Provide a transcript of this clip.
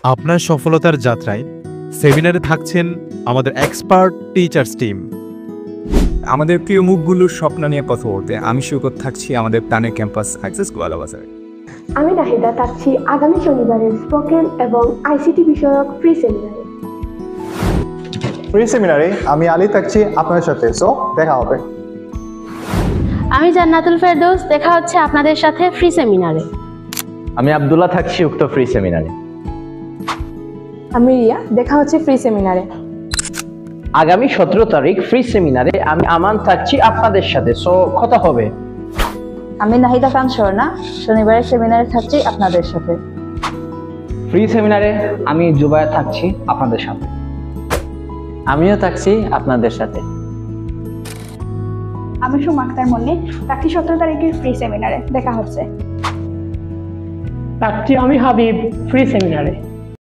আপনার সফলতার যাত্রায় সেমিনারে থাকছেন আমাদের এক্সপার্ট টিচার্স টিম। আমাদের প্রিয় মুখগুলোর স্বপ্ন নিয়ে কথা বলতে আমি শৌকত থাকছি আমাদের প্ল্যানের ক্যাম্পাস অ্যাক্সেস গোয়ালাবাজারে। আমি নাহিদা থাকছি আগামী শনিবারের স্পোকেন এবং আইসিটি বিষয়ক ফ্রি সেমিনারে। ফ্রি সেমিনারে আমি আলী থাকছি আপনাদের সাথে, সো দেখা হবে। আমি জান্নাতুল ফেরদৌস, দেখা হচ্ছে আপনাদের সাথে ফ্রি সেমিনারে। আমি আব্দুল্লাহ থাকছি উক্ত ফ্রি সেমিনারে। আমি রিয়া, দেখা হচ্ছে ফ্রি সেমিনারে। আগামী 17 তারিখ ফ্রি সেমিনারে আমি আমান থাকছি আপনাদের সাথে, সো কথা হবে। আমি নাহিদা খান স্বর্ণা, শনিবারের সেমিনারে থাকছি আপনাদের সাথে। ফ্রি সেমিনারে আমি জুবায়ের থাকছি আপনাদের সাথে। আমিও থাকছি আপনাদের সাথে। আমি সুমা আক্তার মল্লিক, থাকছি 17 তারিখের ফ্রি সেমিনারে, দেখা হচ্ছে। থাকছি আমি হাবিব, ফ্রি সেমিনারে।